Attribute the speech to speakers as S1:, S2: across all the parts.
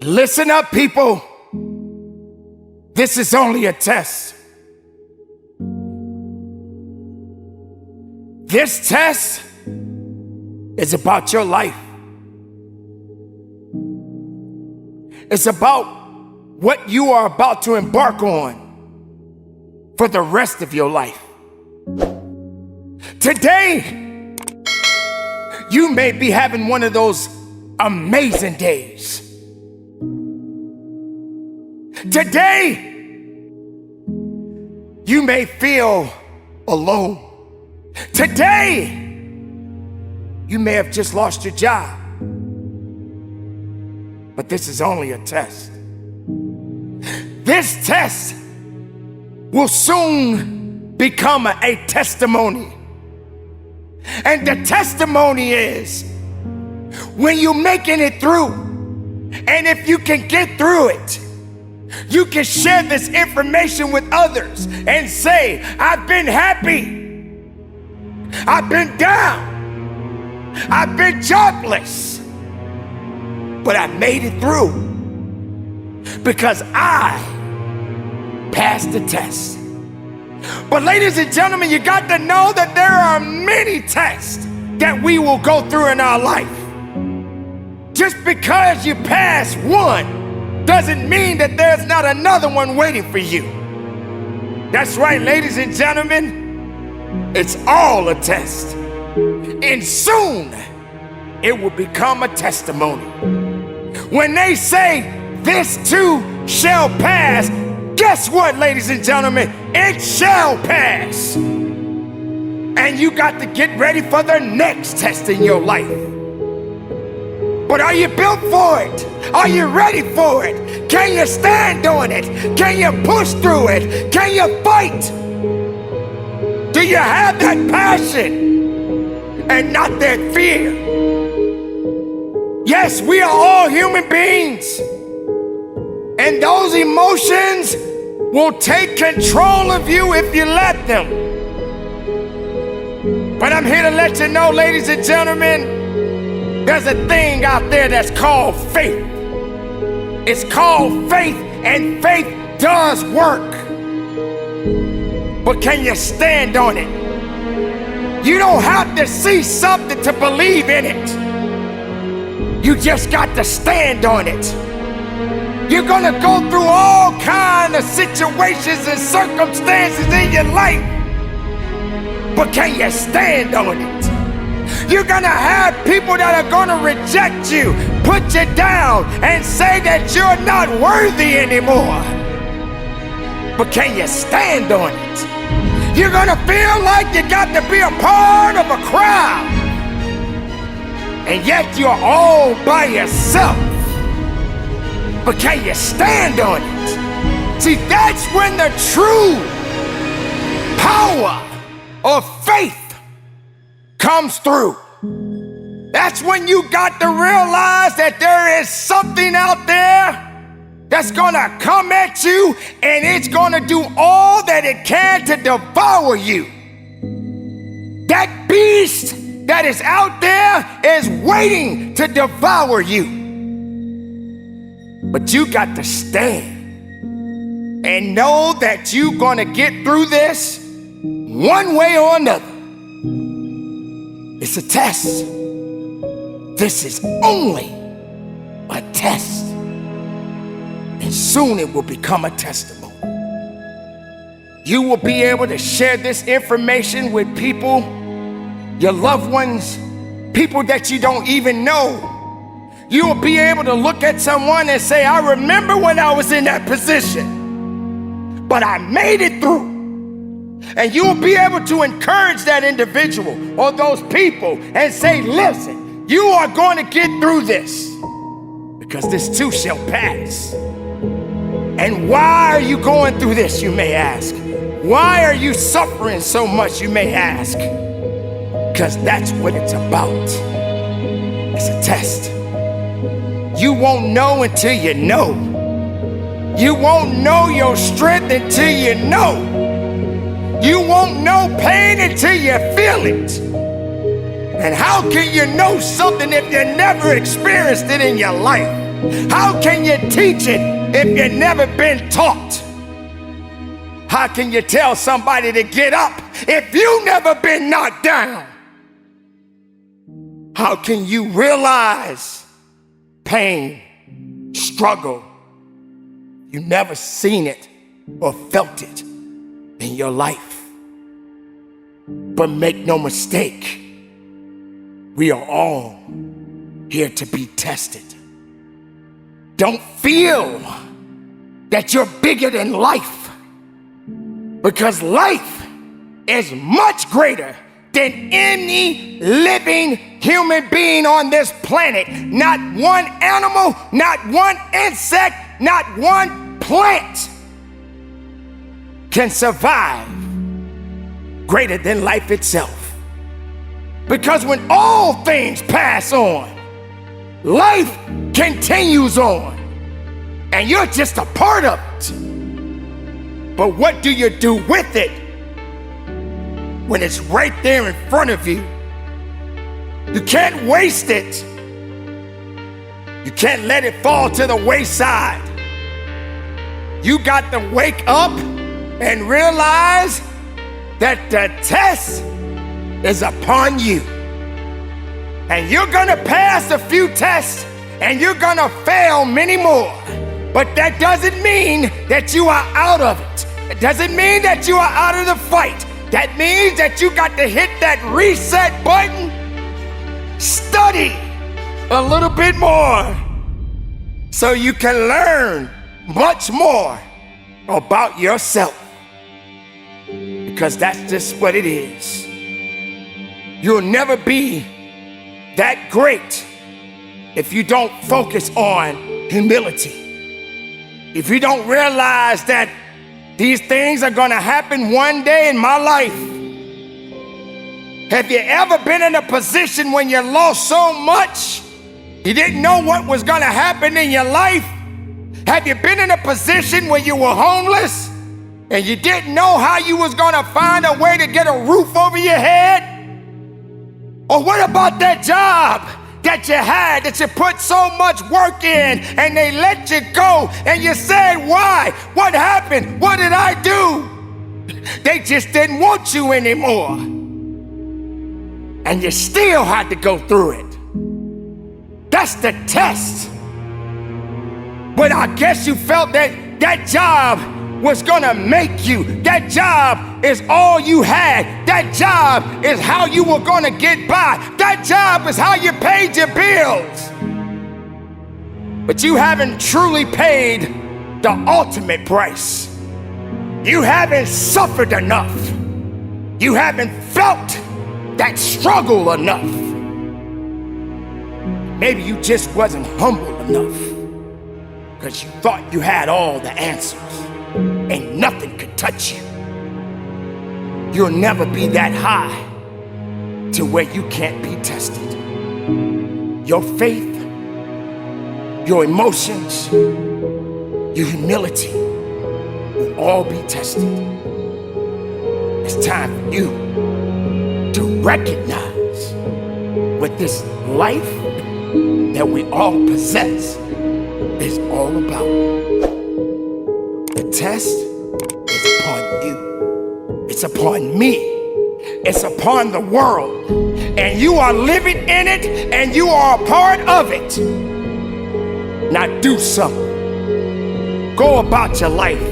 S1: Listen up, people. This is only a test. This test is about your life. It's about what you are about to embark on for the rest of your life. Today, you may be having one of those amazing days. Today, you may feel alone. Today, you may have just lost your job. But this is only a test. This test will soon become a testimony. And the testimony is when you're making it through, and if you can get through it, you can share this information with others and say, I've been happy, I've been down, I've been jobless, but I made it through because I passed the test. But ladies and gentlemen, you got to know that there are many tests that we will go through in our life. Just because you pass one doesn't mean that there's not another one waiting for you. That's right, ladies and gentlemen, it's all a test. And soon, it will become a testimony. When they say, this too shall pass, guess what, ladies and gentlemen? It shall pass. And you got to get ready for the next test in your life. But are you built for it? Are you ready for it? Can you stand on it? Can you push through it? Can you fight? Do you have that passion and not that fear? Yes, we are all human beings. And those emotions will take control of you if you let them. But I'm here to let you know, ladies and gentlemen, there's a thing out there that's called faith. It's called faith, and faith does work. But can you stand on it? You don't have to see something to believe in it. You just got to stand on it. You're gonna go through all kinds of situations and circumstances in your life, but can you stand on it? You're gonna have people that are gonna reject you, put you down, and say that you're not worthy anymore. But can you stand on it? You're gonna feel like you got to be a part of a crowd, and yet you're all by yourself. But can you stand on it? See, that's when the true power of faith comes through. That's when you got to realize that there is something out there that's gonna come at you, and it's gonna do all that it can to devour you. That beast that is out there is waiting to devour you. But you got to stand and know that you're gonna get through this one way or another. It's a test. This is only a test. And soon it will become a testimony. You will be able to share this information with people, your loved ones, people that you don't even know. You will be able to look at someone and say, I remember when I was in that position, but I made it through. And you will be able to encourage that individual or those people and say, listen, you are going to get through this because this too shall pass. And why are you going through this, you may ask? Why are you suffering so much, you may ask? Because that's what it's about. It's a test. You won't know until you know. You won't know your strength until you know. You won't know pain until you feel it. And how can you know something if you never experienced it in your life? How can you teach it if you've never been taught? How can you tell somebody to get up if you've never been knocked down? How can you realize pain, struggle? You've never seen it or felt it in your life. But make no mistake, we are all here to be tested. Don't feel that you're bigger than life, because life is much greater than any living human being on this planet. Not one animal, not one insect, not one plant can survive greater than life itself. Because when all things pass on, life continues on, and you're just a part of it. But what do you do with it when it's right there in front of you? You can't waste it. You can't let it fall to the wayside. You got to wake up and realize that the test is upon you. And you're gonna pass a few tests and you're gonna fail many more. But that doesn't mean that you are out of it. It doesn't mean that you are out of the fight. That means that you got to hit that reset button, study a little bit more so you can learn much more about yourself. Because that's just what it is. You'll never be that great if you don't focus on humility. If you don't realize that these things are gonna happen one day in my life. Have you ever been in a position when you lost so much, you didn't know what was gonna happen in your life? Have you been in a position where you were homeless and you didn't know how you was gonna find a way to get a roof over your head? Or what about that job that you had, that you put so much work in and they let you go and you said, why? What happened? What did I do? They just didn't want you anymore. And you still had to go through it. That's the test. But I guess you felt that that job was gonna make you. That job is all you had. That job is how you were gonna get by. That job is how you paid your bills. But you haven't truly paid the ultimate price. You haven't suffered enough. You haven't felt that struggle enough. Maybe you just wasn't humble enough because you thought you had all the answers and nothing could touch you. You'll never be that high to where you can't be tested. Your faith, your emotions, your humility will all be tested. It's time for you to recognize what this life that we all possess is all about. The test is upon you. It's upon me. It's upon the world. And you are living in it and you are a part of it. Now do something. Go about your life.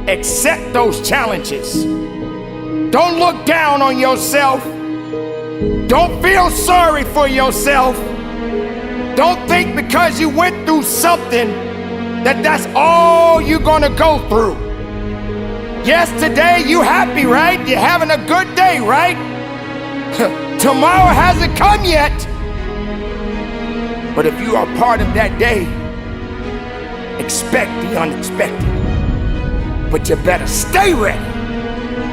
S1: Accept those challenges. Don't look down on yourself. Don't feel sorry for yourself. Don't think because you went through something that that's all you're gonna go through. Yes, today you happy, right? You're having a good day, right? Tomorrow hasn't come yet. But if you are part of that day, expect the unexpected. But you better stay ready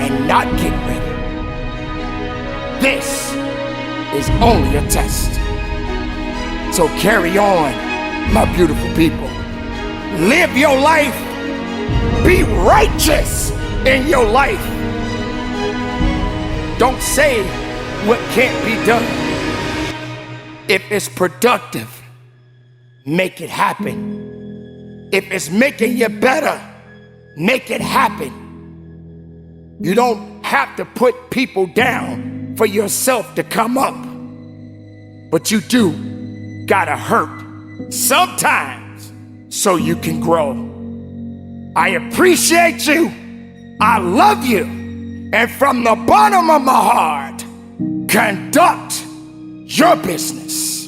S1: and not get ready. This is only a test. So carry on, my beautiful people. Live your life. Be righteous in your life. Don't say what can't be done if it's productive make it happen. If it's making you better, make it happen. You don't have to put people down for yourself to come up. But you do gotta hurt sometimes so you can grow. I appreciate you. I love you. And from the bottom of my heart, conduct your business.